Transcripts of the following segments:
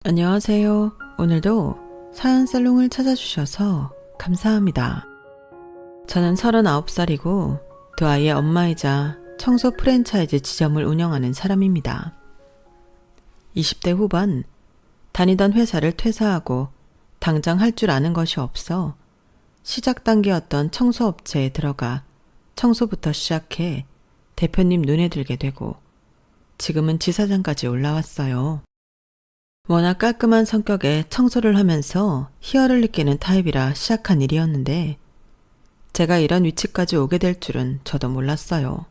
안녕하세요. 오늘도 사연 살롱을 찾아주셔서 감사합니다. 저는 39살이고 두 아이의 엄마이자 청소 프랜차이즈 지점을 운영하는 사람입니다. 20대 후반 다니던 회사를 퇴사하고 당장 할 줄 아는 것이 없어 시작 단계였던 청소업체에 들어가 청소부터 시작해 대표님 눈에 들게 되고 지금은 지사장까지 올라왔어요. 워낙 깔끔한 성격에 청소를 하면서 희열을 느끼는 타입이라 시작한 일이었는데 제가 이런 위치까지 오게 될 줄은 저도 몰랐어요.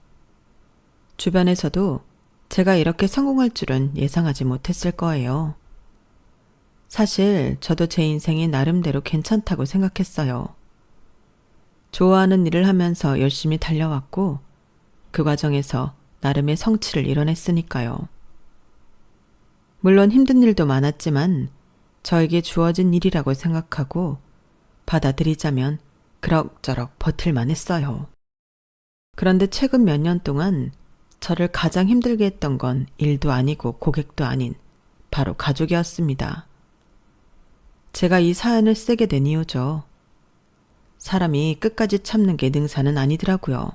주변에서도 제가 이렇게 성공할 줄은 예상하지 못했을 거예요. 사실 저도 제 인생이 나름대로 괜찮다고 생각했어요. 좋아하는 일을 하면서 열심히 달려왔고 그 과정에서 나름의 성취를 이뤄냈으니까요. 물론 힘든 일도 많았지만 저에게 주어진 일이라고 생각하고 받아들이자면 그럭저럭 버틸만 했어요. 그런데 최근 몇 년 동안 저를 가장 힘들게 했던 건 일도 아니고 고객도 아닌 바로 가족이었습니다. 제가 이 사연을 쓰게 된 이유죠. 사람이 끝까지 참는 게 능사는 아니더라고요.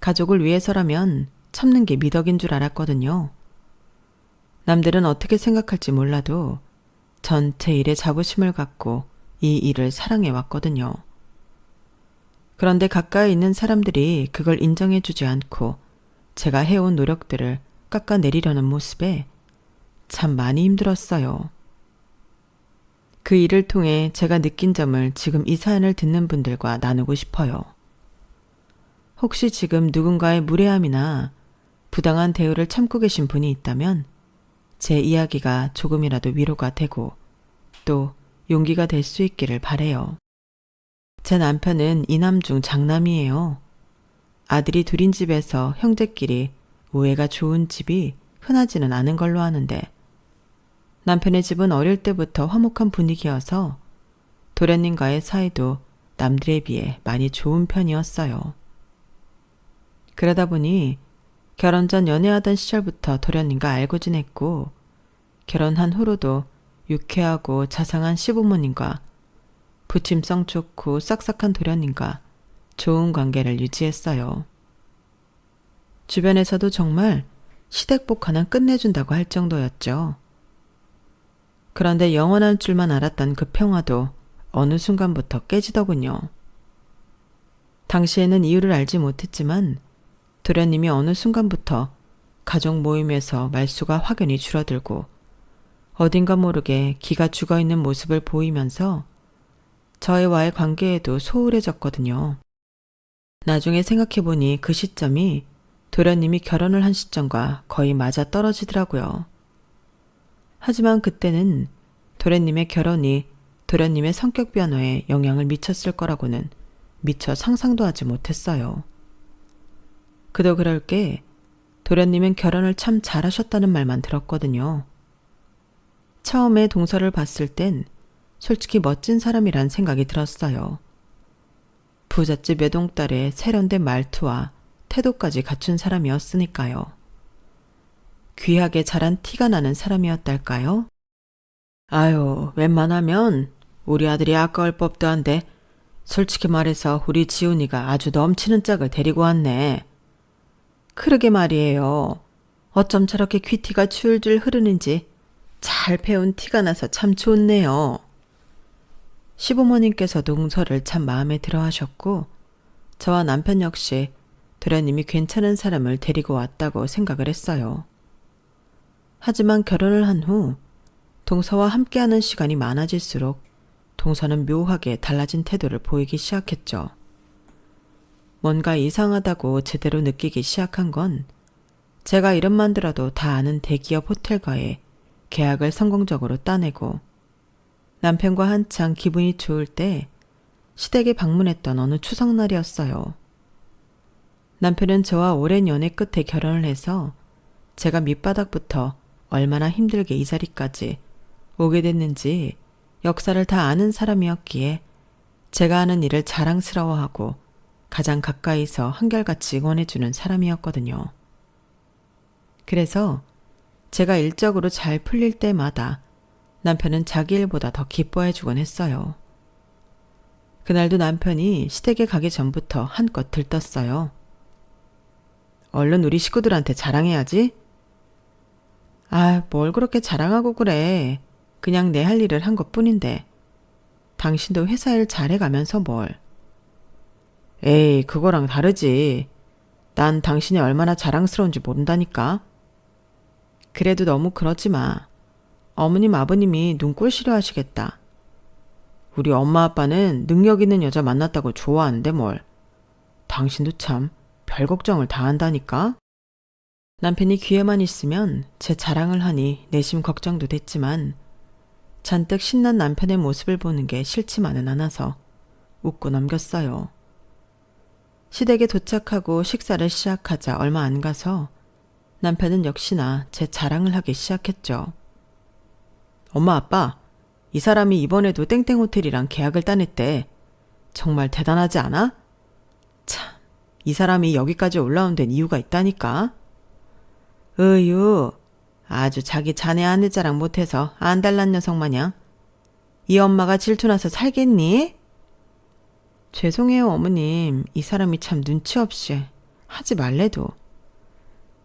가족을 위해서라면 참는 게 미덕인 줄 알았거든요. 남들은 어떻게 생각할지 몰라도 전 제 일에 자부심을 갖고 이 일을 사랑해 왔거든요. 그런데 가까이 있는 사람들이 그걸 인정해 주지 않고 제가 해온 노력들을 깎아내리려는 모습에 참 많이 힘들었어요. 그 일을 통해 제가 느낀 점을 지금 이 사연을 듣는 분들과 나누고 싶어요. 혹시 지금 누군가의 무례함이나 부당한 대우를 참고 계신 분이 있다면 제 이야기가 조금이라도 위로가 되고 또 용기가 될 수 있기를 바래요. 제 남편은 이남 중 장남이에요. 아들이 둘인 집에서 형제끼리 우애가 좋은 집이 흔하지는 않은 걸로 아는데 남편의 집은 어릴 때부터 화목한 분위기여서 도련님과의 사이도 남들에 비해 많이 좋은 편이었어요. 그러다 보니 결혼 전 연애하던 시절부터 도련님과 알고 지냈고 결혼한 후로도 유쾌하고 자상한 시부모님과 부침성 좋고 싹싹한 도련님과 좋은 관계를 유지했어요. 주변에서도 정말 시댁복 하나 끝내준다고 할 정도였죠. 그런데 영원할 줄만 알았던 그 평화도 어느 순간부터 깨지더군요. 당시에는 이유를 알지 못했지만 도련님이 어느 순간부터 가족 모임에서 말수가 확연히 줄어들고 어딘가 모르게 기가 죽어있는 모습을 보이면서 저희와의 관계에도 소홀해졌거든요. 나중에 생각해보니 그 시점이 도련님이 결혼을 한 시점과 거의 맞아 떨어지더라고요. 하지만 그때는 도련님의 결혼이 도련님의 성격 변화에 영향을 미쳤을 거라고는 미처 상상도 하지 못했어요. 그도 그럴 게 도련님은 결혼을 참 잘하셨다는 말만 들었거든요. 처음에 동서를 봤을 땐 솔직히 멋진 사람이란 생각이 들었어요. 부잣집 외동딸의 세련된 말투와 태도까지 갖춘 사람이었으니까요. 귀하게 자란 티가 나는 사람이었달까요? 아유, 웬만하면 우리 아들이 아까울 법도 한데 솔직히 말해서 우리 지훈이가 아주 넘치는 짝을 데리고 왔네. 그러게 말이에요. 어쩜 저렇게 귀티가 줄줄 흐르는지 잘 배운 티가 나서 참 좋네요. 시부모님께서 동서를 참 마음에 들어 하셨고 저와 남편 역시 도련님이 괜찮은 사람을 데리고 왔다고 생각을 했어요. 하지만 결혼을 한 후 동서와 함께하는 시간이 많아질수록 동서는 묘하게 달라진 태도를 보이기 시작했죠. 뭔가 이상하다고 제대로 느끼기 시작한 건 제가 이름만 들어도 다 아는 대기업 호텔과의 계약을 성공적으로 따내고 남편과 한창 기분이 좋을 때 시댁에 방문했던 어느 추석날이었어요. 남편은 저와 오랜 연애 끝에 결혼을 해서 제가 밑바닥부터 얼마나 힘들게 이 자리까지 오게 됐는지 역사를 다 아는 사람이었기에 제가 하는 일을 자랑스러워하고 가장 가까이서 한결같이 응원해주는 사람이었거든요. 그래서 제가 일적으로 잘 풀릴 때마다 남편은 자기 일보다 더 기뻐해주곤 했어요. 그날도 남편이 시댁에 가기 전부터 한껏 들떴어요. 얼른 우리 식구들한테 자랑해야지. 아, 뭘 그렇게 자랑하고 그래. 그냥 내 할 일을 한 것뿐인데. 당신도 회사 일 잘해가면서 뭘. 에이, 그거랑 다르지. 난 당신이 얼마나 자랑스러운지 모른다니까. 그래도 너무 그러지 마. 어머님 아버님이 눈꼴 싫어하시겠다. 우리 엄마 아빠는 능력 있는 여자 만났다고 좋아하는데 뭘. 당신도 참 별 걱정을 다 한다니까. 남편이 귀에만 있으면 제 자랑을 하니 내심 걱정도 됐지만 잔뜩 신난 남편의 모습을 보는 게 싫지만은 않아서 웃고 넘겼어요. 시댁에 도착하고 식사를 시작하자 얼마 안 가서 남편은 역시나 제 자랑을 하기 시작했죠. 엄마 아빠, 이 사람이 이번에도 땡땡 호텔이랑 계약을 따냈대. 정말 대단하지 않아? 참, 이 사람이 여기까지 올라온 데는 이유가 있다니까. 으유, 아주 자기 자네 아내 자랑 못해서 안달난 녀석 마냥. 이 엄마가 질투나서 살겠니? 죄송해요 어머님, 이 사람이 참 눈치 없이 하지 말래도.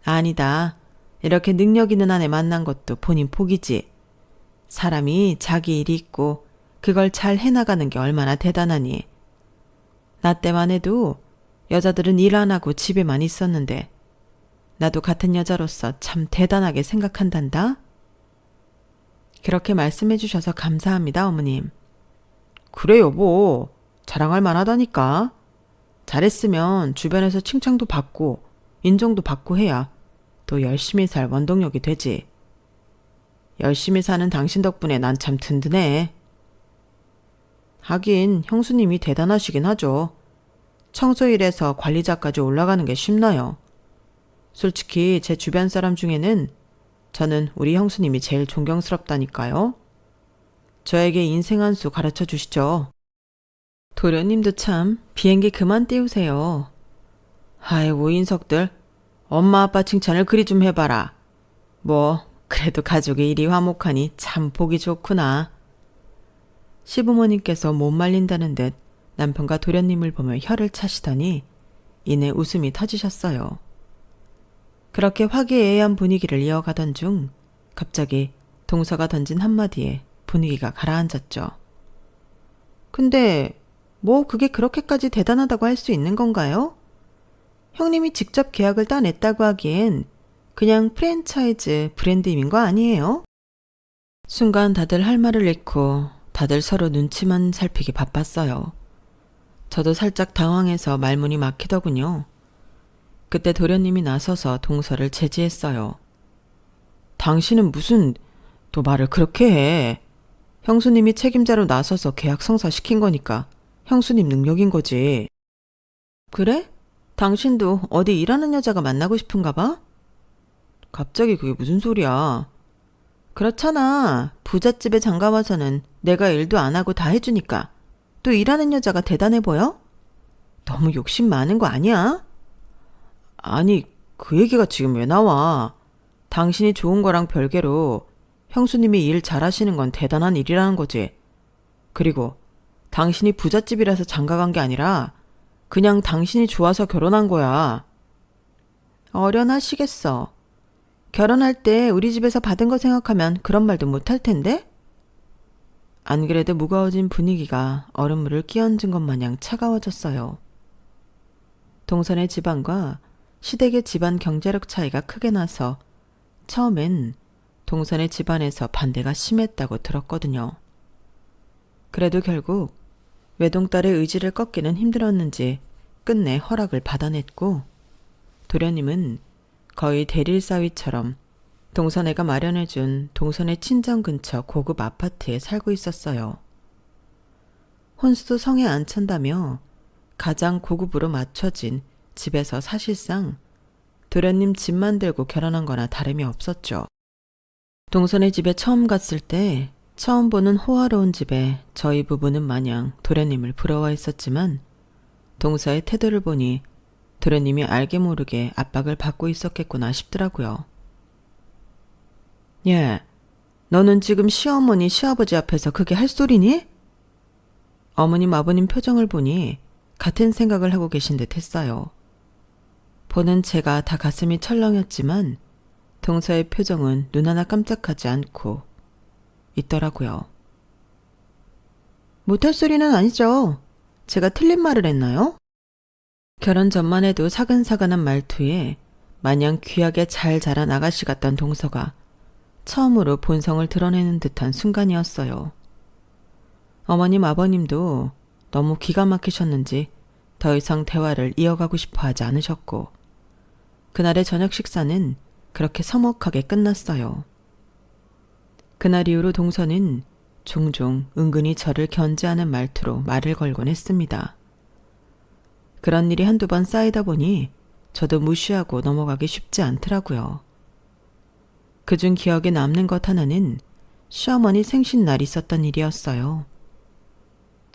아니다, 이렇게 능력 있는 아내 만난 것도 본인 복이지. 사람이 자기 일이 있고 그걸 잘 해나가는 게 얼마나 대단하니. 나 때만 해도 여자들은 일 안 하고 집에만 있었는데 나도 같은 여자로서 참 대단하게 생각한단다. 그렇게 말씀해 주셔서 감사합니다 어머님. 그래 여보, 자랑할 만하다니까. 잘했으면 주변에서 칭찬도 받고 인정도 받고 해야 또 열심히 살 원동력이 되지. 열심히 사는 당신 덕분에 난 참 든든해. 하긴 형수님이 대단하시긴 하죠. 청소일에서 관리자까지 올라가는 게 쉽나요? 솔직히 제 주변 사람 중에는 저는 우리 형수님이 제일 존경스럽다니까요. 저에게 인생 한 수 가르쳐 주시죠. 도련님도 참 비행기 그만 띄우세요. 아이고 인석들, 엄마 아빠 칭찬을 그리 좀 해봐라. 뭐 그래도 가족이 이리 화목하니 참 보기 좋구나. 시부모님께서 못 말린다는 듯 남편과 도련님을 보며 혀를 차시더니 이내 웃음이 터지셨어요. 그렇게 화기애애한 분위기를 이어가던 중 갑자기 동서가 던진 한마디에 분위기가 가라앉았죠. 근데 뭐 그게 그렇게까지 대단하다고 할 수 있는 건가요? 형님이 직접 계약을 따냈다고 하기엔 그냥 프랜차이즈 브랜드임인 거 아니에요? 순간 다들 할 말을 잃고 다들 서로 눈치만 살피기 바빴어요. 저도 살짝 당황해서 말문이 막히더군요. 그때 도련님이 나서서 동서를 제지했어요. 당신은 무슨 또 말을 그렇게 해. 형수님이 책임자로 나서서 계약 성사시킨 거니까 형수님 능력인 거지. 그래? 당신도 어디 일하는 여자가 만나고 싶은가 봐? 갑자기 그게 무슨 소리야. 그렇잖아. 부잣집에 장가와서는 내가 일도 안 하고 다 해주니까 또 일하는 여자가 대단해 보여? 너무 욕심 많은 거 아니야? 아니, 그 얘기가 지금 왜 나와? 당신이 좋은 거랑 별개로 형수님이 일 잘하시는 건 대단한 일이라는 거지. 그리고 당신이 부잣집이라서 장가간 게 아니라 그냥 당신이 좋아서 결혼한 거야. 어련하시겠어. 결혼할 때 우리 집에서 받은 거 생각하면 그런 말도 못할 텐데? 안 그래도 무거워진 분위기가 얼음물을 끼얹은 것 마냥 차가워졌어요. 동선의 집안과 시댁의 집안 경제력 차이가 크게 나서 처음엔 동선의 집안에서 반대가 심했다고 들었거든요. 그래도 결국 외동딸의 의지를 꺾기는 힘들었는지 끝내 허락을 받아냈고 도련님은 거의 대릴사위처럼 동선애가 마련해준 동선의 친정 근처 고급 아파트에 살고 있었어요. 혼수도 성에 안 찬다며 가장 고급으로 맞춰진 집에서 사실상 도련님 집 만들고 결혼한 거나 다름이 없었죠. 동선의 집에 처음 갔을 때 처음 보는 호화로운 집에 저희 부부는 마냥 도련님을 부러워했었지만 동서의 태도를 보니 도련님이 알게 모르게 압박을 받고 있었겠구나 싶더라고요. 예, 너는 지금 시어머니, 시아버지 앞에서 그게 할 소리니? 어머님, 아버님 표정을 보니 같은 생각을 하고 계신 듯 했어요. 보는 제가 다 가슴이 철렁했지만 동서의 표정은 눈 하나 깜짝하지 않고 있더라고요. 못할 소리는 아니죠. 제가 틀린 말을 했나요? 결혼 전만 해도 사근사근한 말투에 마냥 귀하게 잘 자란 아가씨 같던 동서가 처음으로 본성을 드러내는 듯한 순간이었어요. 어머님, 아버님도 너무 기가 막히셨는지 더 이상 대화를 이어가고 싶어 하지 않으셨고, 그날의 저녁 식사는 그렇게 서먹하게 끝났어요. 그날 이후로 동서는 종종 은근히 저를 견제하는 말투로 말을 걸곤 했습니다. 그런 일이 한두 번 쌓이다 보니 저도 무시하고 넘어가기 쉽지 않더라고요. 그중 기억에 남는 것 하나는 시어머니 생신날 있었던 일이었어요.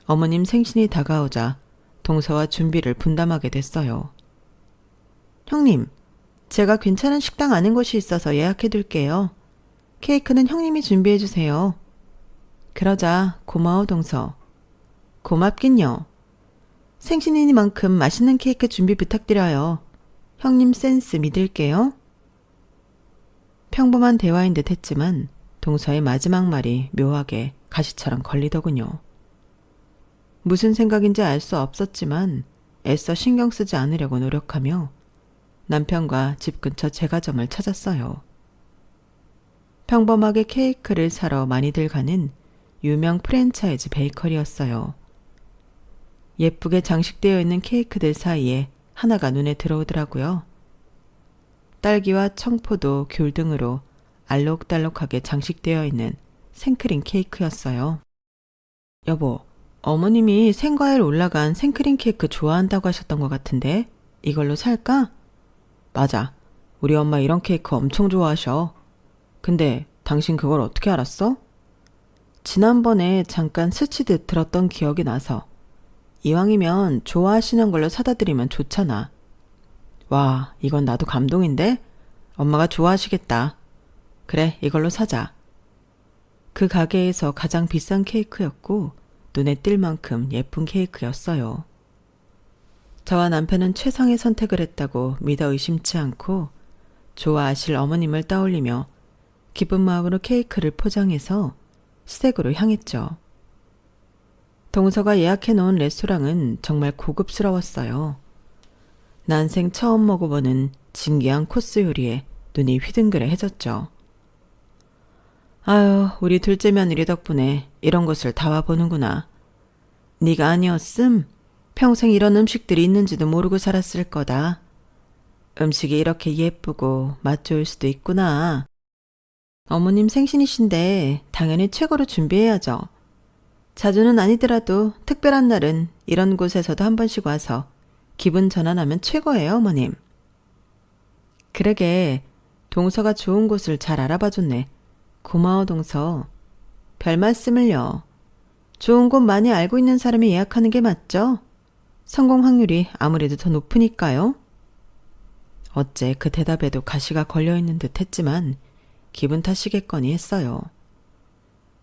어머님 생신이 다가오자 동서와 준비를 분담하게 됐어요. 형님, 제가 괜찮은 식당 아는 곳이 있어서 예약해둘게요. 케이크는 형님이 준비해주세요. 그러자 고마워 동서. 고맙긴요. 생신이니만큼 맛있는 케이크 준비 부탁드려요. 형님 센스 믿을게요. 평범한 대화인 듯 했지만 동서의 마지막 말이 묘하게 가시처럼 걸리더군요. 무슨 생각인지 알 수 없었지만 애써 신경 쓰지 않으려고 노력하며 남편과 집 근처 제과점을 찾았어요. 평범하게 케이크를 사러 많이들 가는 유명 프랜차이즈 베이커리였어요. 예쁘게 장식되어 있는 케이크들 사이에 하나가 눈에 들어오더라고요. 딸기와 청포도, 귤 등으로 알록달록하게 장식되어 있는 생크림 케이크였어요. 여보, 어머님이 생과일 올라간 생크림 케이크 좋아한다고 하셨던 것 같은데 이걸로 살까? 맞아. 우리 엄마 이런 케이크 엄청 좋아하셔. 근데 당신 그걸 어떻게 알았어? 지난번에 잠깐 스치듯 들었던 기억이 나서 이왕이면 좋아하시는 걸로 사다 드리면 좋잖아. 와, 이건 나도 감동인데? 엄마가 좋아하시겠다. 그래, 이걸로 사자. 그 가게에서 가장 비싼 케이크였고 눈에 띌 만큼 예쁜 케이크였어요. 저와 남편은 최상의 선택을 했다고 믿어 의심치 않고 좋아하실 어머님을 떠올리며 기쁜 마음으로 케이크를 포장해서 시댁으로 향했죠. 동서가 예약해놓은 레스토랑은 정말 고급스러웠어요. 난생 처음 먹어보는 진기한 코스 요리에 눈이 휘둥그레해졌죠. 아유, 우리 둘째 며느리 덕분에 이런 곳을 다 와보는구나. 네가 아니었음 평생 이런 음식들이 있는지도 모르고 살았을 거다. 음식이 이렇게 예쁘고 맛 좋을 수도 있구나. 어머님 생신이신데 당연히 최고로 준비해야죠. 자주는 아니더라도 특별한 날은 이런 곳에서도 한 번씩 와서 기분 전환하면 최고예요, 어머님. 그러게 동서가 좋은 곳을 잘 알아봐줬네. 고마워, 동서. 별 말씀을요. 좋은 곳 많이 알고 있는 사람이 예약하는 게 맞죠? 성공 확률이 아무래도 더 높으니까요. 어째 그 대답에도 가시가 걸려있는 듯 했지만 기분 탓이겠거니 했어요.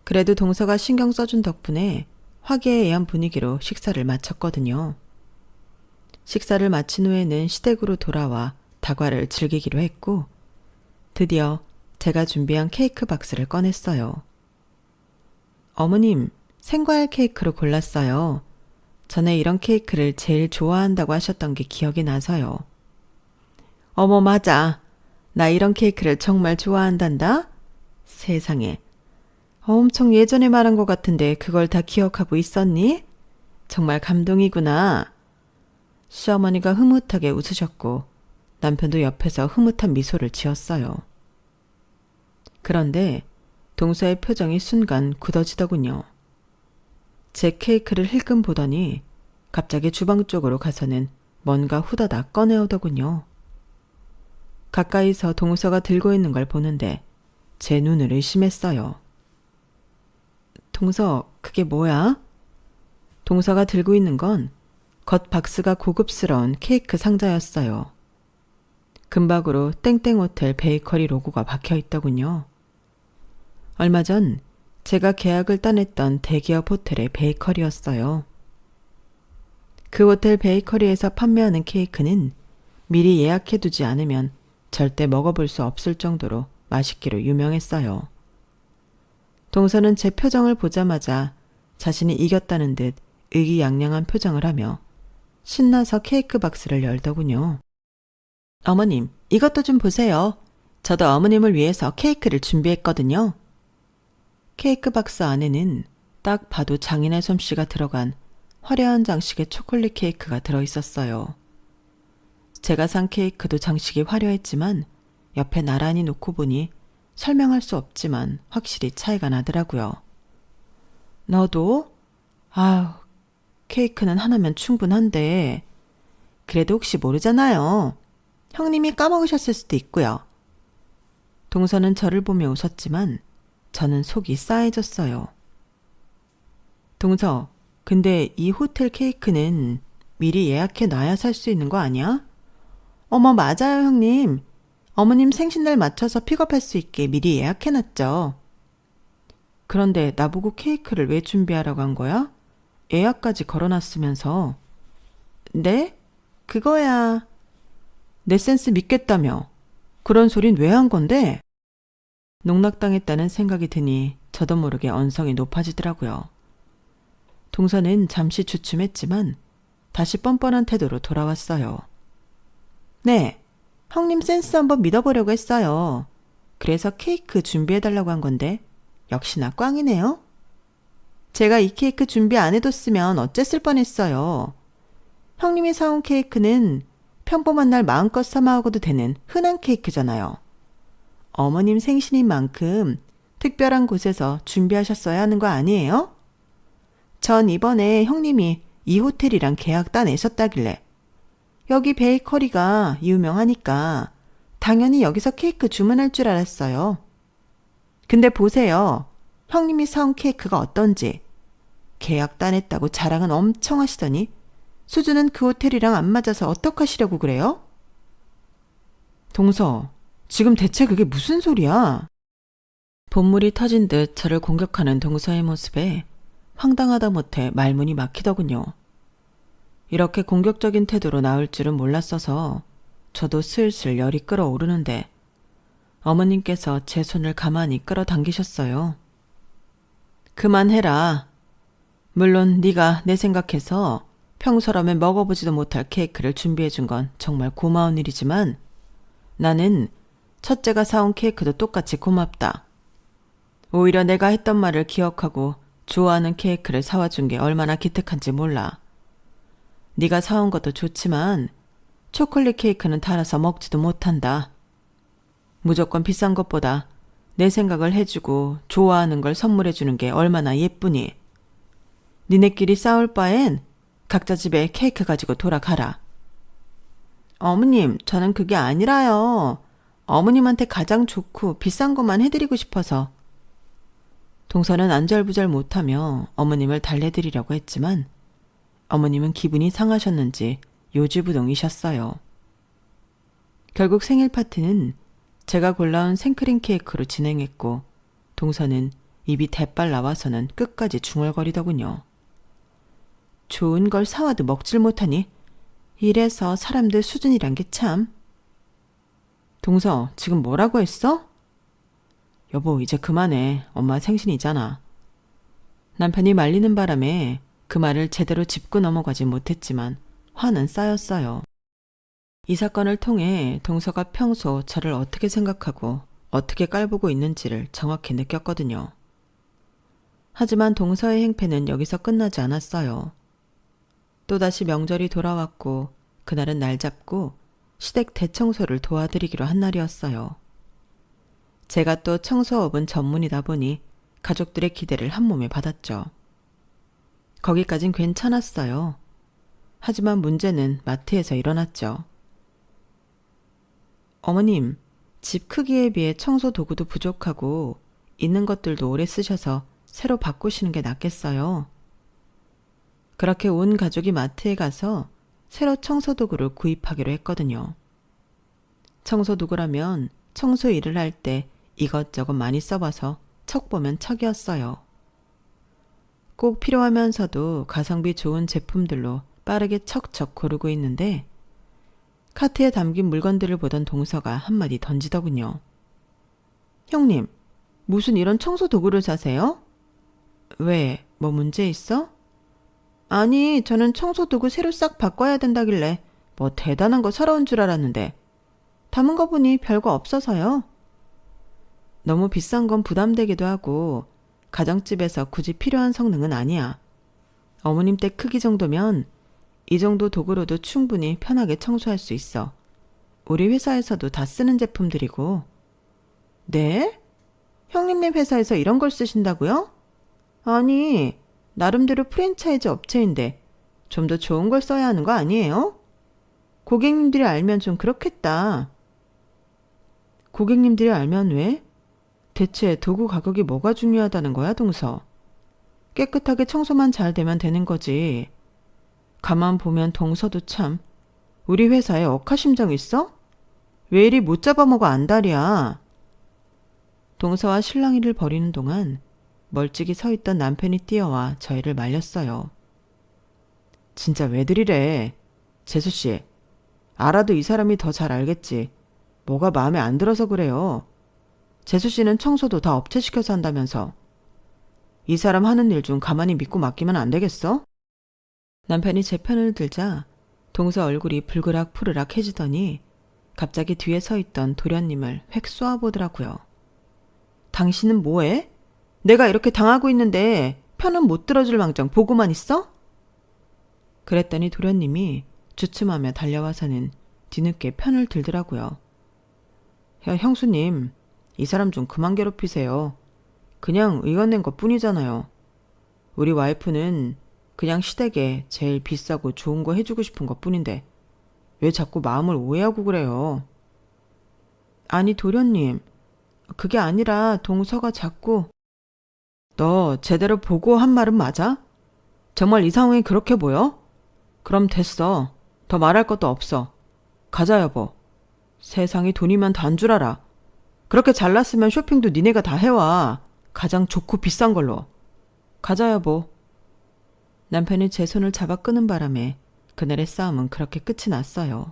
그래도 동서가 신경 써준 덕분에 화기애애한 분위기로 식사를 마쳤거든요. 식사를 마친 후에는 시댁으로 돌아와 다과를 즐기기로 했고 드디어 제가 준비한 케이크 박스를 꺼냈어요. 어머님, 생과일 케이크로 골랐어요. 전에 이런 케이크를 제일 좋아한다고 하셨던 게 기억이 나서요. 어머, 맞아. 나 이런 케이크를 정말 좋아한단다. 세상에. 엄청 예전에 말한 것 같은데 그걸 다 기억하고 있었니? 정말 감동이구나. 시어머니가 흐뭇하게 웃으셨고 남편도 옆에서 흐뭇한 미소를 지었어요. 그런데 동서의 표정이 순간 굳어지더군요. 제 케이크를 힐끔 보더니 갑자기 주방 쪽으로 가서는 뭔가 후다닥 꺼내오더군요. 가까이서 동서가 들고 있는 걸 보는데 제 눈을 의심했어요. 동서, 그게 뭐야? 동서가 들고 있는 건 겉 박스가 고급스러운 케이크 상자였어요. 금박으로 땡땡호텔 베이커리 로고가 박혀 있더군요. 얼마 전 제가 계약을 따냈던 대기업 호텔의 베이커리였어요. 그 호텔 베이커리에서 판매하는 케이크는 미리 예약해두지 않으면 절대 먹어볼 수 없을 정도로 맛있기로 유명했어요. 동서는 제 표정을 보자마자 자신이 이겼다는 듯 의기양양한 표정을 하며 신나서 케이크 박스를 열더군요. 어머님, 이것도 좀 보세요. 저도 어머님을 위해서 케이크를 준비했거든요. 케이크 박스 안에는 딱 봐도 장인의 솜씨가 들어간 화려한 장식의 초콜릿 케이크가 들어있었어요. 제가 산 케이크도 장식이 화려했지만 옆에 나란히 놓고 보니 설명할 수 없지만 확실히 차이가 나더라고요. 너도? 아우, 케이크는 하나면 충분한데 그래도 혹시 모르잖아요. 형님이 까먹으셨을 수도 있고요. 동서는 저를 보며 웃었지만 저는 속이 싸해졌어요. 동서, 근데 이 호텔 케이크는 미리 예약해 놔야 살 수 있는 거 아니야? 어머, 맞아요, 형님. 어머님 생신날 맞춰서 픽업할 수 있게 미리 예약해 놨죠. 그런데 나보고 케이크를 왜 준비하라고 한 거야? 예약까지 걸어놨으면서. 네? 그거야. 내 센스 믿겠다며. 그런 소린 왜 한 건데? 농락당했다는 생각이 드니 저도 모르게 언성이 높아지더라고요. 동서는 잠시 주춤했지만 다시 뻔뻔한 태도로 돌아왔어요. 네, 형님 센스 한번 믿어보려고 했어요. 그래서 케이크 준비해달라고 한 건데 역시나 꽝이네요. 제가 이 케이크 준비 안 해뒀으면 어쨌을 뻔했어요. 형님이 사온 케이크는 평범한 날 마음껏 사 먹어도 되는 흔한 케이크잖아요. 어머님 생신인 만큼 특별한 곳에서 준비하셨어야 하는 거 아니에요? 전 이번에 형님이 이 호텔이랑 계약 따내셨다길래 여기 베이커리가 유명하니까 당연히 여기서 케이크 주문할 줄 알았어요. 근데 보세요. 형님이 사온 케이크가 어떤지. 계약 따냈다고 자랑은 엄청 하시더니 수준은 그 호텔이랑 안 맞아서 어떡하시려고 그래요? 동서, 지금 대체 그게 무슨 소리야? 본물이 터진 듯 저를 공격하는 동서의 모습에 황당하다 못해 말문이 막히더군요. 이렇게 공격적인 태도로 나올 줄은 몰랐어서 저도 슬슬 열이 끓어오르는데 어머님께서 제 손을 가만히 끌어당기셨어요. 그만해라. 물론 네가 내 생각해서 평소라면 먹어보지도 못할 케이크를 준비해준 건 정말 고마운 일이지만 나는 첫째가 사온 케이크도 똑같이 고맙다. 오히려 내가 했던 말을 기억하고 좋아하는 케이크를 사와준 게 얼마나 기특한지 몰라. 네가 사온 것도 좋지만 초콜릿 케이크는 달아서 먹지도 못한다. 무조건 비싼 것보다 내 생각을 해주고 좋아하는 걸 선물해주는 게 얼마나 예쁘니. 니네끼리 싸울 바엔 각자 집에 케이크 가지고 돌아가라. 어머님, 저는 그게 아니라요. 어머님한테 가장 좋고 비싼 것만 해드리고 싶어서. 동서는 안절부절 못하며 어머님을 달래드리려고 했지만 어머님은 기분이 상하셨는지 요지부동이셨어요. 결국 생일 파티는 제가 골라온 생크림 케이크로 진행했고 동서는 입이 대빨 나와서는 끝까지 중얼거리더군요. 좋은 걸 사와도 먹질 못하니 이래서 사람들 수준이란 게 참. 동서, 지금 뭐라고 했어? 여보, 이제 그만해. 엄마 생신이잖아. 남편이 말리는 바람에 그 말을 제대로 짚고 넘어가지 못했지만 화는 쌓였어요. 이 사건을 통해 동서가 평소 저를 어떻게 생각하고 어떻게 깔보고 있는지를 정확히 느꼈거든요. 하지만 동서의 행패는 여기서 끝나지 않았어요. 또다시 명절이 돌아왔고 그날은 날 잡고 시댁 대청소를 도와드리기로 한 날이었어요. 제가 또 청소업은 전문이다 보니 가족들의 기대를 한 몸에 받았죠. 거기까진 괜찮았어요. 하지만 문제는 마트에서 일어났죠. 어머님, 집 크기에 비해 청소 도구도 부족하고 있는 것들도 오래 쓰셔서 새로 바꾸시는 게 낫겠어요. 그렇게 온 가족이 마트에 가서 새로 청소 도구를 구입하기로 했거든요. 청소 도구라면 청소 일을 할 때 이것저것 많이 써봐서 척 보면 척이었어요. 꼭 필요하면서도 가성비 좋은 제품들로 빠르게 척척 고르고 있는데 카트에 담긴 물건들을 보던 동서가 한마디 던지더군요. 형님, 무슨 이런 청소 도구를 사세요? 왜, 뭐 문제 있어? 아니, 저는 청소 도구 새로 싹 바꿔야 된다길래 뭐 대단한 거 사러 온 줄 알았는데 담은 거 보니 별거 없어서요. 너무 비싼 건 부담되기도 하고 가정집에서 굳이 필요한 성능은 아니야. 어머님 댁 크기 정도면 이 정도 도구로도 충분히 편하게 청소할 수 있어. 우리 회사에서도 다 쓰는 제품들이고. 네? 형님네 회사에서 이런 걸 쓰신다고요? 아니, 나름대로 프랜차이즈 업체인데 좀 더 좋은 걸 써야 하는 거 아니에요? 고객님들이 알면 좀 그렇겠다. 고객님들이 알면 왜? 대체 도구 가격이 뭐가 중요하다는 거야, 동서? 깨끗하게 청소만 잘 되면 되는 거지. 가만 보면 동서도 참 우리 회사에 억하심정 있어? 왜 이리 못 잡아먹어 안달이야. 동서와 실랑이를 벌이는 동안 멀찍이 서 있던 남편이 뛰어와 저희를 말렸어요. 진짜 왜들이래. 재수씨, 알아도 이 사람이 더 잘 알겠지. 뭐가 마음에 안 들어서 그래요. 재수씨는 청소도 다 업체 시켜서 한다면서. 이 사람 하는 일 좀 가만히 믿고 맡기면 안 되겠어? 남편이 제 편을 들자 동서 얼굴이 불그락 푸르락 해지더니 갑자기 뒤에 서 있던 도련님을 획 쏘아보더라고요. 당신은 뭐해? 내가 이렇게 당하고 있는데 편은 못 들어줄 망정 보고만 있어? 그랬더니 도련님이 주춤하며 달려와서는 뒤늦게 편을 들더라고요. 야, 형수님, 이 사람 좀 그만 괴롭히세요. 그냥 의견 낸 것 뿐이잖아요. 우리 와이프는 그냥 시댁에 제일 비싸고 좋은 거 해주고 싶은 것 뿐인데 왜 자꾸 마음을 오해하고 그래요? 아니 도련님, 그게 아니라 동서가 자꾸. 너 제대로 보고 한 말은 맞아? 정말 이 상황이 그렇게 보여? 그럼 됐어. 더 말할 것도 없어. 가자 여보. 세상에 돈이면 단 줄 알아. 그렇게 잘났으면 쇼핑도 니네가 다 해와. 가장 좋고 비싼 걸로. 가자 여보. 남편이 제 손을 잡아 끄는 바람에 그날의 싸움은 그렇게 끝이 났어요.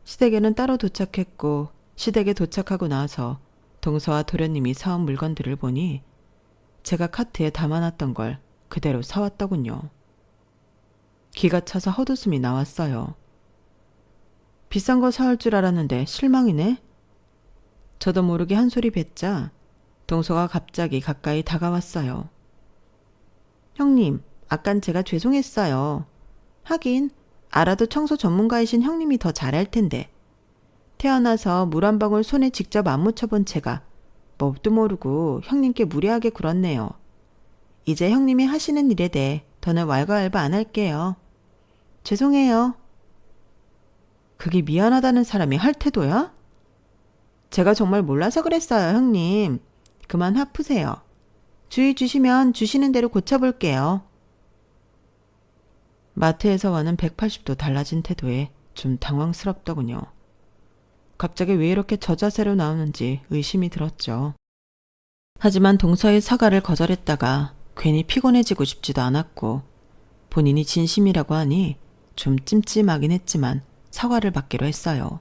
시댁에는 따로 도착했고 시댁에 도착하고 나서 동서와 도련님이 사온 물건들을 보니 제가 카트에 담아놨던 걸 그대로 사왔더군요. 기가 차서 헛웃음이 나왔어요. 비싼 거 사올 줄 알았는데 실망이네. 저도 모르게 한 소리 뱉자 동서가 갑자기 가까이 다가왔어요. 형님, 아깐 제가 죄송했어요. 하긴 알아도 청소 전문가이신 형님이 더 잘할 텐데. 태어나서 물 한 방울 손에 직접 안 묻혀본 제가 뭣도 모르고 형님께 무례하게 굴었네요. 이제 형님이 하시는 일에 대해 더는 왈가왈부 안 할게요. 죄송해요. 그게 미안하다는 사람이 할 태도야? 제가 정말 몰라서 그랬어요, 형님. 그만 화 푸세요. 주의 주시면 주시는 대로 고쳐볼게요. 마트에서와는 180도 달라진 태도에 좀 당황스럽더군요. 갑자기 왜 이렇게 저 자세로 나오는지 의심이 들었죠. 하지만 동서의 사과를 거절했다가 괜히 피곤해지고 싶지도 않았고 본인이 진심이라고 하니 좀 찜찜하긴 했지만 사과를 받기로 했어요.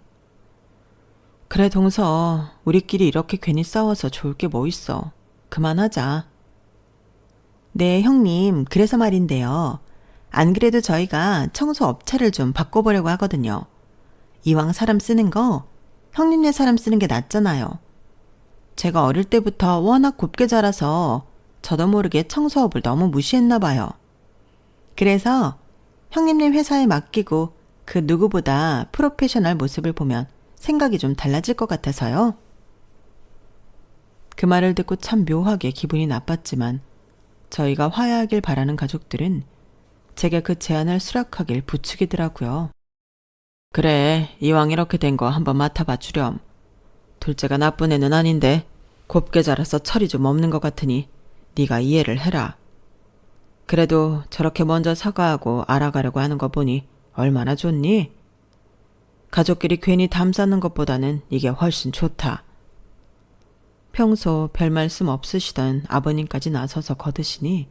그래 동서, 우리끼리 이렇게 괜히 싸워서 좋을 게 뭐 있어. 그만하자. 네 형님, 그래서 말인데요. 안 그래도 저희가 청소 업체를 좀 바꿔보려고 하거든요. 이왕 사람 쓰는 거 형님네 사람 쓰는 게 낫잖아요. 제가 어릴 때부터 워낙 곱게 자라서 저도 모르게 청소업을 너무 무시했나 봐요. 그래서 형님네 회사에 맡기고 그 누구보다 프로페셔널 모습을 보면 생각이 좀 달라질 것 같아서요. 그 말을 듣고 참 묘하게 기분이 나빴지만 저희가 화해하길 바라는 가족들은 제게 그 제안을 수락하길 부추기더라고요. 그래, 이왕 이렇게 된 거 한번 맡아봐 주렴. 둘째가 나쁜 애는 아닌데 곱게 자라서 철이 좀 없는 것 같으니 네가 이해를 해라. 그래도 저렇게 먼저 사과하고 알아가려고 하는 거 보니 얼마나 좋니? 가족끼리 괜히 담 쌓는 것보다는 이게 훨씬 좋다. 평소 별 말씀 없으시던 아버님까지 나서서 거드시니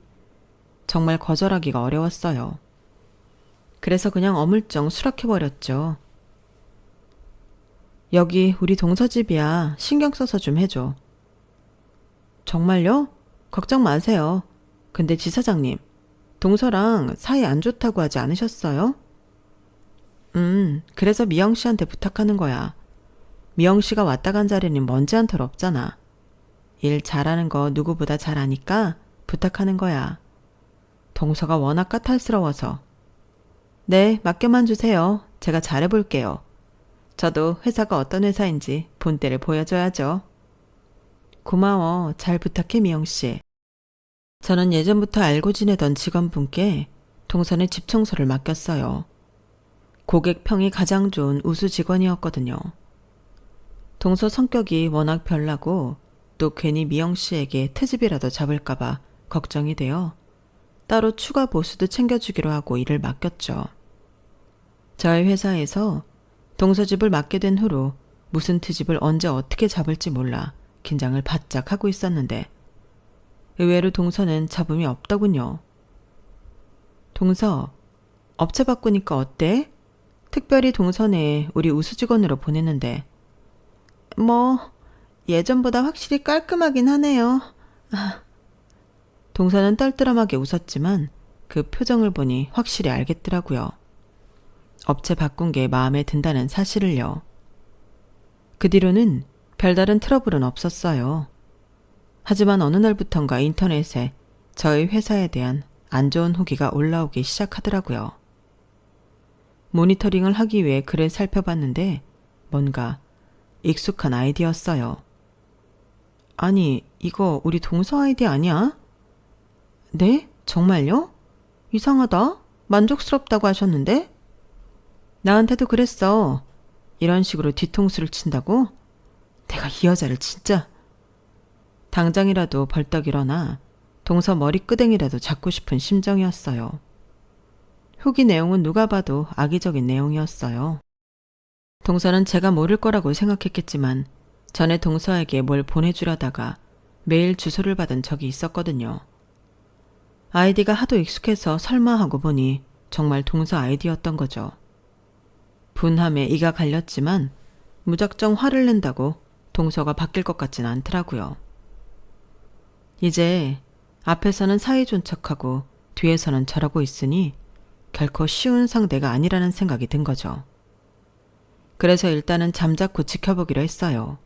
정말 거절하기가 어려웠어요. 그래서 그냥 어물쩡 수락해버렸죠. 여기 우리 동서집이야. 신경 써서 좀 해줘. 정말요? 걱정 마세요. 근데 지사장님, 동서랑 사이 안 좋다고 하지 않으셨어요? 그래서 미영 씨한테 부탁하는 거야. 미영 씨가 왔다 간 자리는 먼지 한 털 없잖아. 일 잘하는 거 누구보다 잘 아니까 부탁하는 거야. 동서가 워낙 까탈스러워서. 네, 맡겨만 주세요. 제가 잘해볼게요. 저도 회사가 어떤 회사인지 본때를 보여줘야죠. 고마워. 잘 부탁해, 미영 씨. 저는 예전부터 알고 지내던 직원분께 동선의 집 청소를 맡겼어요. 고객 평이 가장 좋은 우수 직원이었거든요. 동서 성격이 워낙 별나고 또 괜히 미영 씨에게 트집이라도 잡을까봐 걱정이 되어 따로 추가 보수도 챙겨주기로 하고 일을 맡겼죠. 저희 회사에서 동서집을 맡게 된 후로 무슨 트집을 언제 어떻게 잡을지 몰라 긴장을 바짝 하고 있었는데 의외로 동서는 잡음이 없더군요. 동서, 업체 바꾸니까 어때? 특별히 동서 내에 우리 우수 직원으로 보냈는데 예전보다 확실히 깔끔하긴 하네요. 동서는 떨떠름하게 웃었지만 그 표정을 보니 확실히 알겠더라고요. 업체 바꾼 게 마음에 든다는 사실을요. 그 뒤로는 별다른 트러블은 없었어요. 하지만 어느 날부턴가 인터넷에 저희 회사에 대한 안 좋은 후기가 올라오기 시작하더라고요. 모니터링을 하기 위해 글을 살펴봤는데 뭔가 익숙한 아이디였어요. 아니, 이거 우리 동서 아이디 아니야? 네? 정말요? 이상하다. 만족스럽다고 하셨는데? 나한테도 그랬어. 이런 식으로 뒤통수를 친다고? 내가 이 여자를 진짜... 당장이라도 벌떡 일어나 동서 머리끄댕이라도 잡고 싶은 심정이었어요. 후기 내용은 누가 봐도 악의적인 내용이었어요. 동서는 제가 모를 거라고 생각했겠지만 전에 동서에게 뭘 보내주려다가 메일 주소를 받은 적이 있었거든요. 아이디가 하도 익숙해서 설마 하고 보니 정말 동서 아이디였던 거죠. 분함에 이가 갈렸지만 무작정 화를 낸다고 동서가 바뀔 것 같진 않더라고요. 이제 앞에서는 사이좋은 척하고 뒤에서는 저러고 있으니 결코 쉬운 상대가 아니라는 생각이 든 거죠. 그래서 일단은 잠자코 지켜보기로 했어요.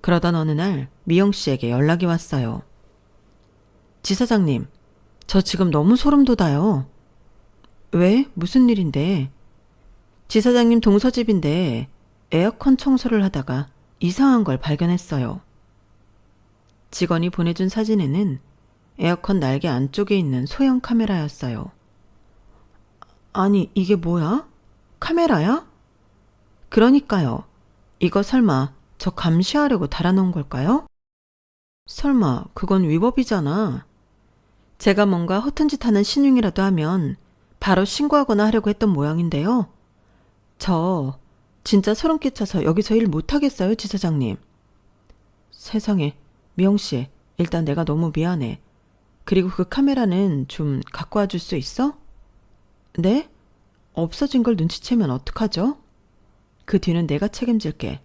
그러던 어느 날 미영 씨에게 연락이 왔어요. 지사장님, 저 지금 너무 소름 돋아요. 왜? 무슨 일인데? 지사장님 동서집인데 에어컨 청소를 하다가 이상한 걸 발견했어요. 직원이 보내준 사진에는 에어컨 날개 안쪽에 있는 소형 카메라였어요. 아니, 이게 뭐야? 카메라야? 그러니까요. 이거 설마 저 감시하려고 달아놓은 걸까요? 설마 그건 위법이잖아. 제가 뭔가 허튼 짓 하는 신용이라도 하면 바로 신고하거나 하려고 했던 모양인데요. 저 진짜 소름 끼쳐서 여기서 일 못하겠어요, 지사장님. 세상에, 미영씨, 일단 내가 너무 미안해. 그리고 그 카메라는 좀 갖고 와줄 수 있어? 네? 없어진 걸 눈치채면 어떡하죠? 그 뒤는 내가 책임질게.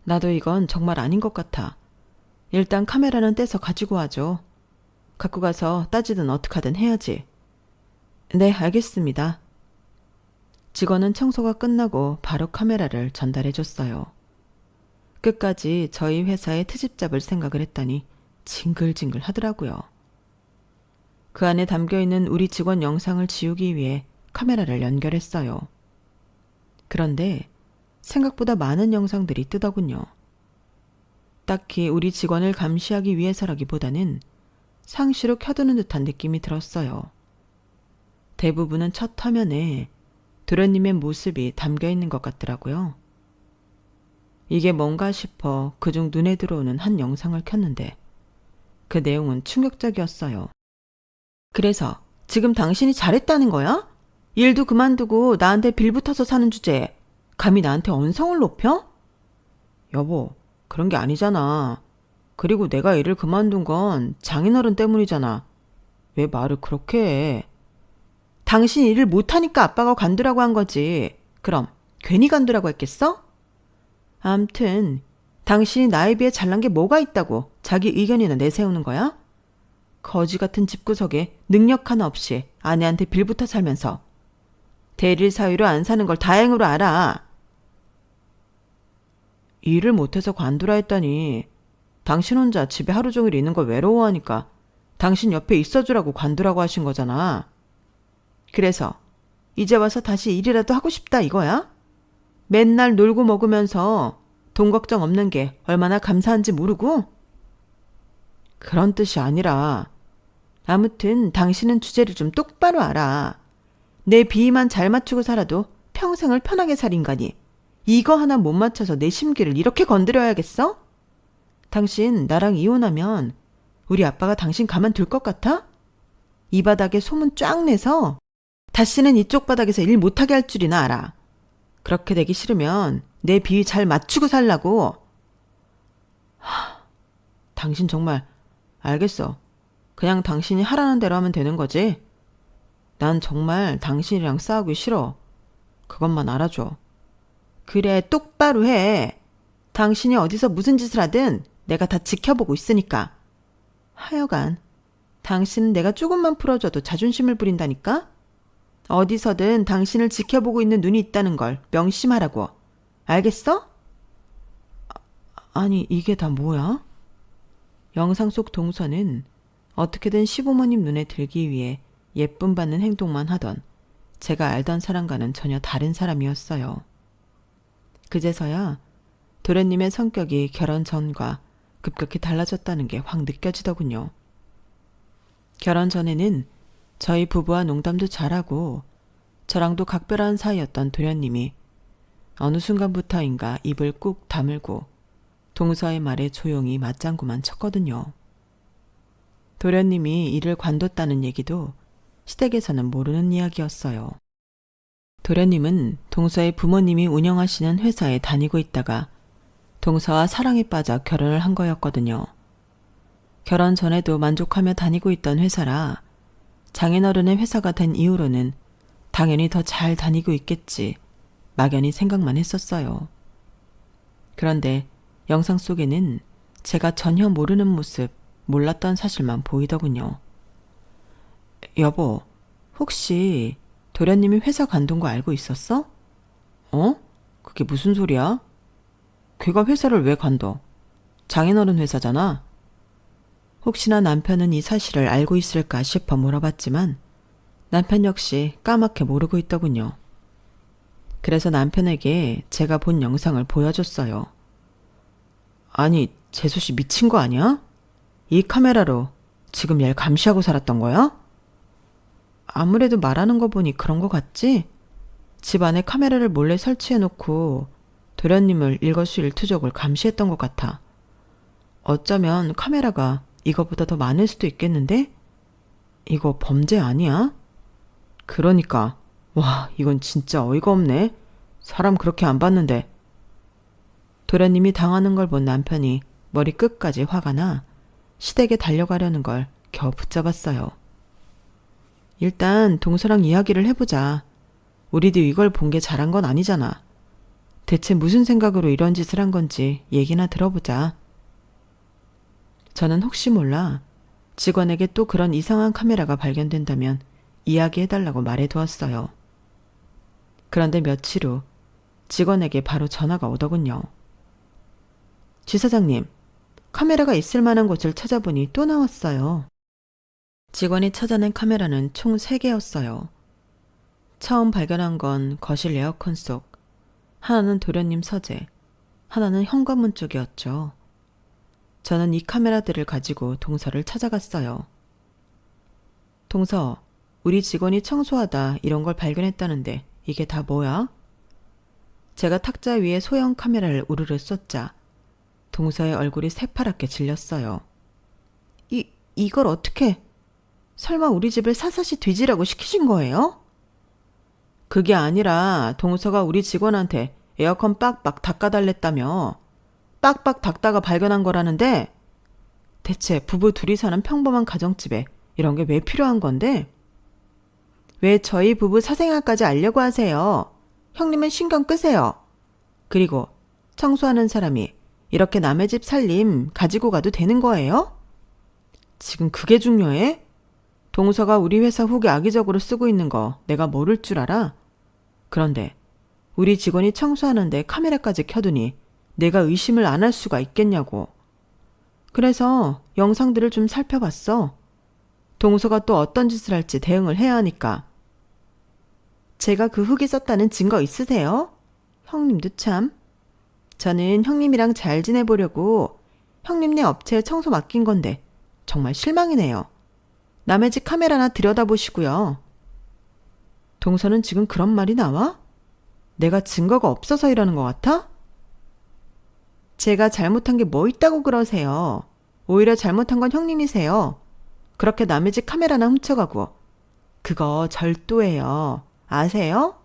나도 이건 정말 아닌 것 같아. 일단 카메라는 떼서 가지고 와줘. 갖고 가서 따지든 어떡하든 해야지. 네, 알겠습니다. 직원은 청소가 끝나고 바로 카메라를 전달해줬어요. 끝까지 저희 회사에 트집 잡을 생각을 했다니 징글징글 하더라고요. 그 안에 담겨있는 우리 직원 영상을 지우기 위해 카메라를 연결했어요. 그런데 생각보다 많은 영상들이 뜨더군요. 딱히 우리 직원을 감시하기 위해서라기보다는 상시로 켜두는 듯한 느낌이 들었어요. 대부분은 첫 화면에 도련님의 모습이 담겨있는 것 같더라고요. 이게 뭔가 싶어 그중 눈에 들어오는 한 영상을 켰는데 그 내용은 충격적이었어요. 그래서 지금 당신이 잘했다는 거야? 일도 그만두고 나한테 빌붙어서 사는 주제에 감히 나한테 언성을 높여? 여보, 그런 게 아니잖아. 그리고 내가 일을 그만둔 건 장인어른 때문이잖아. 왜 말을 그렇게 해? 당신 일을 못하니까 아빠가 관두라고 한 거지. 그럼 괜히 관두라고 했겠어? 암튼 당신이 나에 비해 잘난 게 뭐가 있다고 자기 의견이나 내세우는 거야? 거지 같은 집구석에 능력 하나 없이 아내한테 빌붙어 살면서 대릴 사위로 안 사는 걸 다행으로 알아. 일을 못해서 관두라 했다니. 당신 혼자 집에 하루 종일 있는 걸 외로워하니까 당신 옆에 있어주라고 관두라고 하신 거잖아. 그래서 이제 와서 다시 일이라도 하고 싶다 이거야? 맨날 놀고 먹으면서 돈 걱정 없는 게 얼마나 감사한지 모르고? 그런 뜻이 아니라 아무튼 당신은 주제를 좀 똑바로 알아. 내 비위만 잘 맞추고 살아도 평생을 편하게 살 인간이 이거 하나 못 맞춰서 내 심기를 이렇게 건드려야겠어? 당신 나랑 이혼하면 우리 아빠가 당신 가만둘 것 같아? 이 바닥에 소문 쫙 내서 다시는 이쪽 바닥에서 일 못하게 할 줄이나 알아. 그렇게 되기 싫으면 내 비위 잘 맞추고 살라고. 당신 정말 알겠어. 그냥 당신이 하라는 대로 하면 되는 거지. 난 정말 당신이랑 싸우기 싫어. 그것만 알아줘. 그래, 똑바로 해. 당신이 어디서 무슨 짓을 하든 내가 다 지켜보고 있으니까. 하여간 당신은 내가 조금만 풀어줘도 자존심을 부린다니까? 어디서든 당신을 지켜보고 있는 눈이 있다는 걸 명심하라고. 알겠어? 아니, 이게 다 뭐야? 영상 속 동서는 어떻게든 시부모님 눈에 들기 위해 예쁨 받는 행동만 하던 제가 알던 사람과는 전혀 다른 사람이었어요. 그제서야 도련님의 성격이 결혼 전과 급격히 달라졌다는 게 확 느껴지더군요. 결혼 전에는 저희 부부와 농담도 잘하고 저랑도 각별한 사이였던 도련님이 어느 순간부터인가 입을 꾹 다물고 동서의 말에 조용히 맞장구만 쳤거든요. 도련님이 이를 관뒀다는 얘기도 시댁에서는 모르는 이야기였어요. 도련님은 동서의 부모님이 운영하시는 회사에 다니고 있다가 동서와 사랑에 빠져 결혼을 한 거였거든요. 결혼 전에도 만족하며 다니고 있던 회사라 장인어른의 회사가 된 이후로는 당연히 더 잘 다니고 있겠지 막연히 생각만 했었어요. 그런데 영상 속에는 제가 전혀 모르는 모습, 몰랐던 사실만 보이더군요. 여보, 혹시 도련님이 회사 관둔 거 알고 있었어? 어? 그게 무슨 소리야? 걔가 회사를 왜 관둬? 장인어른 회사잖아. 혹시나 남편은 이 사실을 알고 있을까 싶어 물어봤지만 남편 역시 까맣게 모르고 있더군요. 그래서 남편에게 제가 본 영상을 보여줬어요. 아니, 재수 씨 미친 거 아니야? 이 카메라로 지금 얘를 감시하고 살았던 거야? 아무래도 말하는 거 보니 그런 거 같지? 집 안에 카메라를 몰래 설치해놓고 도련님을 일거수일투족을 감시했던 것 같아. 어쩌면 카메라가 이거보다 더 많을 수도 있겠는데? 이거 범죄 아니야? 그러니까. 와, 이건 진짜 어이가 없네. 사람 그렇게 안 봤는데. 도련님이 당하는 걸 본 남편이 머리 끝까지 화가 나 시댁에 달려가려는 걸 겨우 붙잡았어요. 일단 동서랑 이야기를 해보자. 우리도 이걸 본 게 잘한 건 아니잖아. 대체 무슨 생각으로 이런 짓을 한 건지 얘기나 들어보자. 저는 혹시 몰라 직원에게 또 그런 이상한 카메라가 발견된다면 이야기해달라고 말해두었어요. 그런데 며칠 후 직원에게 바로 전화가 오더군요. 지사장님, 카메라가 있을 만한 곳을 찾아보니 또 나왔어요. 직원이 찾아낸 카메라는 총 3개였어요. 처음 발견한 건 거실 에어컨 속, 하나는 도련님 서재, 하나는 현관문 쪽이었죠. 저는 이 카메라들을 가지고 동서를 찾아갔어요. 동서, 우리 직원이 청소하다 이런 걸 발견했다는데 이게 다 뭐야? 제가 탁자 위에 소형 카메라를 우르르 쏟자 동서의 얼굴이 새파랗게 질렸어요. 이걸 어떻게... 설마 우리 집을 사사시 뒤지라고 시키신 거예요? 그게 아니라 동서가 우리 직원한테 에어컨 빡빡 닦아달랬다며. 빡빡 닦다가 발견한 거라는데 대체 부부 둘이 사는 평범한 가정집에 이런 게 왜 필요한 건데? 왜 저희 부부 사생활까지 알려고 하세요? 형님은 신경 끄세요. 그리고 청소하는 사람이 이렇게 남의 집 살림 가지고 가도 되는 거예요? 지금 그게 중요해? 동서가 우리 회사 후기 악의적으로 쓰고 있는 거 내가 모를 줄 알아? 그런데 우리 직원이 청소하는데 카메라까지 켜두니 내가 의심을 안 할 수가 있겠냐고. 그래서 영상들을 좀 살펴봤어. 동서가 또 어떤 짓을 할지 대응을 해야 하니까. 제가 그 후기 썼다는 증거 있으세요? 형님도 참. 저는 형님이랑 잘 지내보려고 형님네 업체에 청소 맡긴 건데 정말 실망이네요. 남의 집 카메라나 들여다보시고요. 동서는 지금 그런 말이 나와? 내가 증거가 없어서 이러는 것 같아? 제가 잘못한 게 뭐 있다고 그러세요? 오히려 잘못한 건 형님이세요. 그렇게 남의 집 카메라나 훔쳐가고. 그거 절도예요. 아세요?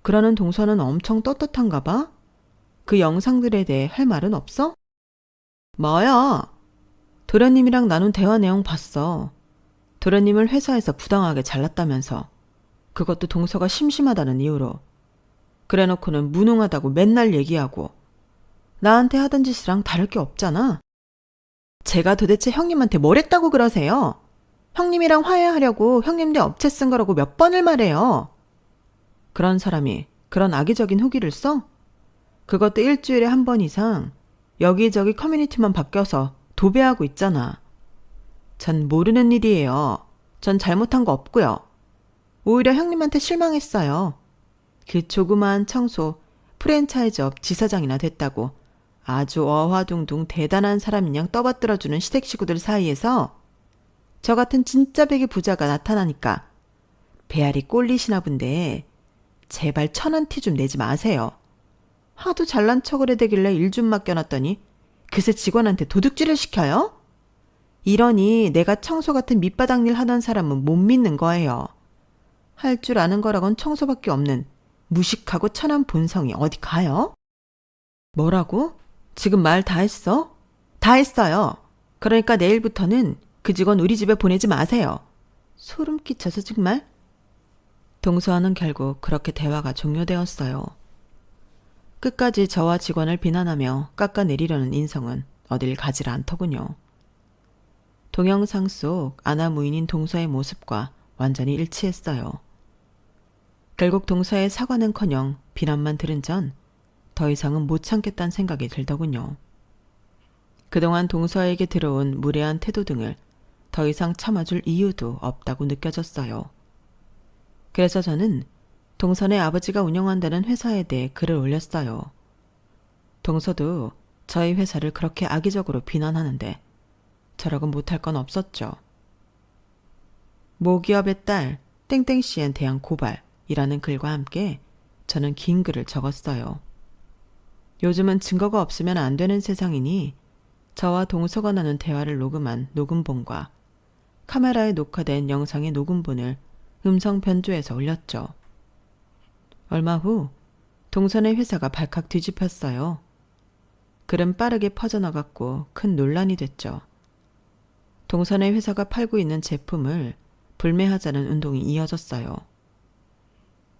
그러는 동서는 엄청 떳떳한가 봐? 그 영상들에 대해 할 말은 없어? 뭐야? 도련님이랑 나눈 대화 내용 봤어. 도련님을 회사에서 부당하게 잘랐다면서. 그것도 동서가 심심하다는 이유로. 그래놓고는 무능하다고 맨날 얘기하고. 나한테 하던 짓이랑 다를 게 없잖아. 제가 도대체 형님한테 뭘 했다고 그러세요? 형님이랑 화해하려고 형님네 업체 쓴 거라고 몇 번을 말해요. 그런 사람이 그런 악의적인 후기를 써? 그것도 일주일에 한 번 이상 여기저기 커뮤니티만 바뀌어서 도배하고 있잖아. 전 모르는 일이에요. 전 잘못한 거 없고요. 오히려 형님한테 실망했어요. 그 조그마한 청소 프랜차이즈업 지사장이나 됐다고 아주 어화둥둥 대단한 사람인 양 떠받들어주는 시댁 식구들 사이에서 저 같은 진짜 백의 부자가 나타나니까 배알이 꼴리시나 본데 제발 1,000원 티 좀 내지 마세요. 하도 잘난 척을 해대길래 일 좀 맡겨놨더니 그새 직원한테 도둑질을 시켜요? 이러니 내가 청소 같은 밑바닥 일 하던 사람은 못 믿는 거예요. 할 줄 아는 거라곤 청소밖에 없는 무식하고 천한 본성이 어디 가요? 뭐라고? 지금 말 다 했어? 다 했어요. 그러니까 내일부터는 그 직원 우리 집에 보내지 마세요. 소름 끼쳐서 정말. 동서와는 결국 그렇게 대화가 종료되었어요. 끝까지 저와 직원을 비난하며 깎아내리려는 인성은 어딜 가질 않더군요. 동영상 속 아나무인인 동서의 모습과 완전히 일치했어요. 결국 동서의 사과는커녕 비난만 들은 전 더 이상은 못 참겠다는 생각이 들더군요. 그동안 동서에게 들어온 무례한 태도 등을 더 이상 참아줄 이유도 없다고 느껴졌어요. 그래서 저는 동선의 아버지가 운영한다는 회사에 대해 글을 올렸어요. 동서도 저희 회사를 그렇게 악의적으로 비난하는데 저라고 못할 건 없었죠. 모기업의 딸 땡땡씨에 대한 고발이라는 글과 함께 저는 긴 글을 적었어요. 요즘은 증거가 없으면 안 되는 세상이니 저와 동서가 나눈 대화를 녹음한 녹음본과 카메라에 녹화된 영상의 녹음본을 음성 변조해서 올렸죠. 얼마 후 동선의 회사가 발칵 뒤집혔어요. 글은 빠르게 퍼져나갔고 큰 논란이 됐죠. 동선의 회사가 팔고 있는 제품을 불매하자는 운동이 이어졌어요.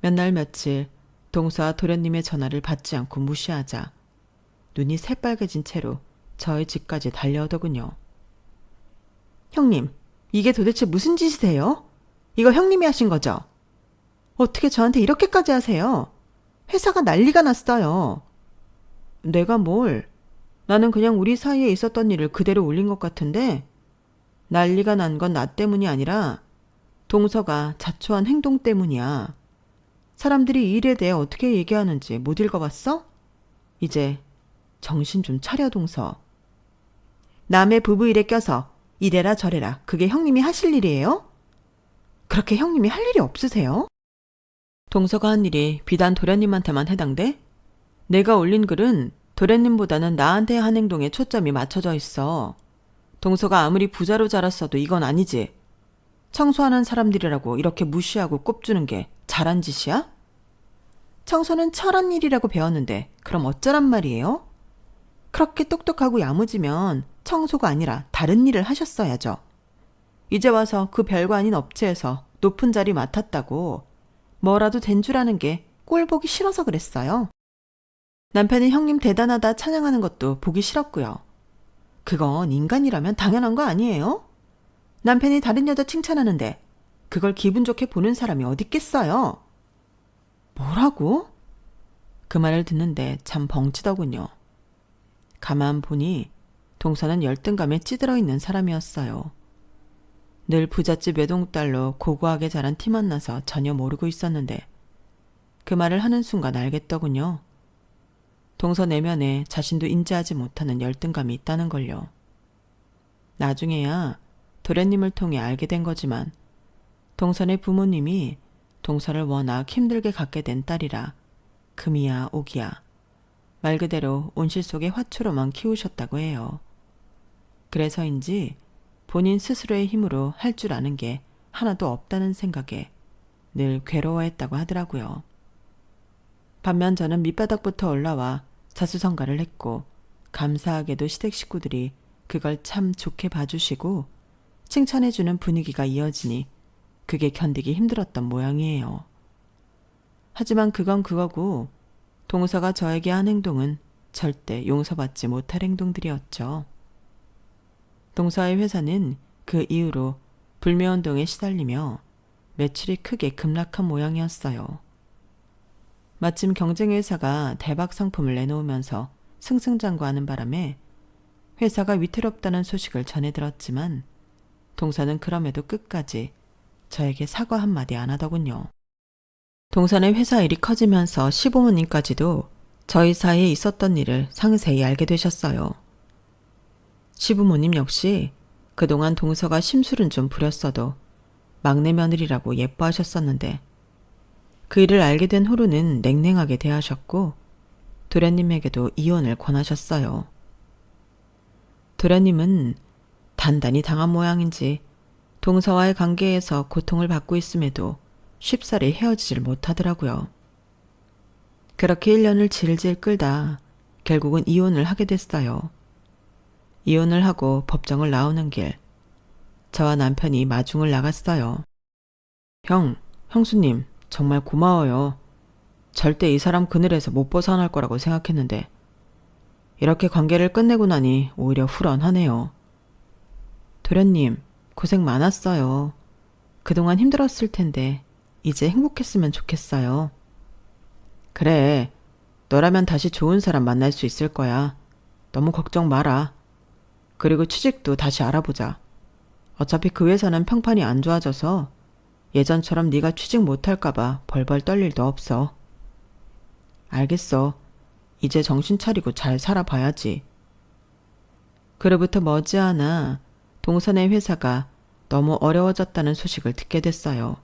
몇 날 며칠 동서와 도련님의 전화를 받지 않고 무시하자 눈이 새빨개진 채로 저의 집까지 달려오더군요. 형님, 이게 도대체 무슨 짓이세요? 이거 형님이 하신 거죠? 어떻게 저한테 이렇게까지 하세요? 회사가 난리가 났어요. 내가 뭘? 나는 그냥 우리 사이에 있었던 일을 그대로 올린 것 같은데 난리가 난 건 나 때문이 아니라 동서가 자초한 행동 때문이야. 사람들이 이 일에 대해 어떻게 얘기하는지 못 읽어봤어? 이제 정신 좀 차려 동서. 남의 부부 일에 껴서 이래라 저래라 그게 형님이 하실 일이에요? 그렇게 형님이 할 일이 없으세요? 동서가 한 일이 비단 도련님한테만 해당돼? 내가 올린 글은 도련님보다는 나한테 한 행동에 초점이 맞춰져 있어. 동서가 아무리 부자로 자랐어도 이건 아니지. 청소하는 사람들이라고 이렇게 무시하고 꼽주는 게 잘한 짓이야? 청소는 철한 일이라고 배웠는데 그럼 어쩌란 말이에요? 그렇게 똑똑하고 야무지면 청소가 아니라 다른 일을 하셨어야죠. 이제 와서 그 별거 아닌 업체에서 높은 자리 맡았다고 뭐라도 된 줄 아는 게 꼴 보기 싫어서 그랬어요. 남편이 형님 대단하다 찬양하는 것도 보기 싫었고요. 그건 인간이라면 당연한 거 아니에요? 남편이 다른 여자 칭찬하는데 그걸 기분 좋게 보는 사람이 어딨겠어요? 뭐라고? 그 말을 듣는데 참 벙치더군요. 가만 보니 동서는 열등감에 찌들어 있는 사람이었어요. 늘 부잣집 외동딸로 고고하게 자란 티 만나서 전혀 모르고 있었는데 그 말을 하는 순간 알겠더군요. 동서 내면에 자신도 인지하지 못하는 열등감이 있다는 걸요. 나중에야 도련님을 통해 알게 된 거지만 동선의 부모님이 동서를 워낙 힘들게 갖게 된 딸이라 금이야 오기야 말 그대로 온실 속의 화초로만 키우셨다고 해요. 그래서인지 본인 스스로의 힘으로 할 줄 아는 게 하나도 없다는 생각에 늘 괴로워했다고 하더라고요. 반면 저는 밑바닥부터 올라와 자수성가를 했고 감사하게도 시댁 식구들이 그걸 참 좋게 봐주시고 칭찬해주는 분위기가 이어지니 그게 견디기 힘들었던 모양이에요. 하지만 그건 그거고 동서가 저에게 한 행동은 절대 용서받지 못할 행동들이었죠. 동서의 회사는 그 이후로 불매운동에 시달리며 매출이 크게 급락한 모양이었어요. 마침 경쟁회사가 대박 상품을 내놓으면서 승승장구하는 바람에 회사가 위태롭다는 소식을 전해 들었지만 동서는 그럼에도 끝까지 저에게 사과 한마디 안 하더군요. 동서의 회사 일이 커지면서 시부모님까지도 저희 사이에 있었던 일을 상세히 알게 되셨어요. 시부모님 역시 그동안 동서가 심술은 좀 부렸어도 막내 며느리라고 예뻐하셨었는데 그 일을 알게 된 후로는 냉랭하게 대하셨고 도련님에게도 이혼을 권하셨어요. 도련님은 단단히 당한 모양인지 동서와의 관계에서 고통을 받고 있음에도 쉽사리 헤어지질 못하더라고요. 그렇게 1년을 질질 끌다 결국은 이혼을 하게 됐어요. 이혼을 하고 법정을 나오는 길, 저와 남편이 마중을 나갔어요. 형수님 정말 고마워요. 절대 이 사람 그늘에서 못 벗어날 거라고 생각했는데 이렇게 관계를 끝내고 나니 오히려 후련하네요. 도련님 고생 많았어요. 그동안 힘들었을 텐데 이제 행복했으면 좋겠어요. 그래, 너라면 다시 좋은 사람 만날 수 있을 거야. 너무 걱정 마라. 그리고 취직도 다시 알아보자. 어차피 그 회사는 평판이 안 좋아져서 예전처럼 네가 취직 못할까 봐 벌벌 떨 일도 없어. 알겠어. 이제 정신 차리고 잘 살아봐야지. 그로부터 머지않아 동선의 회사가 너무 어려워졌다는 소식을 듣게 됐어요.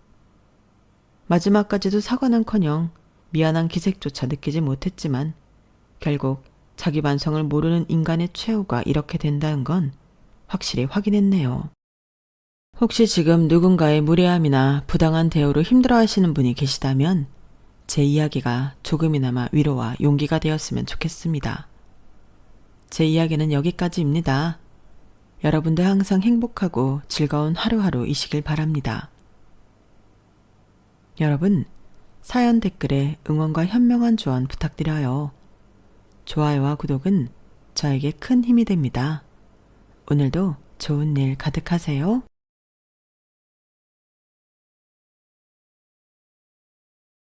마지막까지도 사과는커녕 미안한 기색조차 느끼지 못했지만 결국 자기 반성을 모르는 인간의 최후가 이렇게 된다는 건 확실히 확인했네요. 혹시 지금 누군가의 무례함이나 부당한 대우로 힘들어하시는 분이 계시다면 제 이야기가 조금이나마 위로와 용기가 되었으면 좋겠습니다. 제 이야기는 여기까지입니다. 여러분들 항상 행복하고 즐거운 하루하루이시길 바랍니다. 여러분, 사연 댓글에 응원과 현명한 조언 부탁드려요. 좋아요와 구독은 저에게 큰 힘이 됩니다. 오늘도 좋은 일 가득하세요.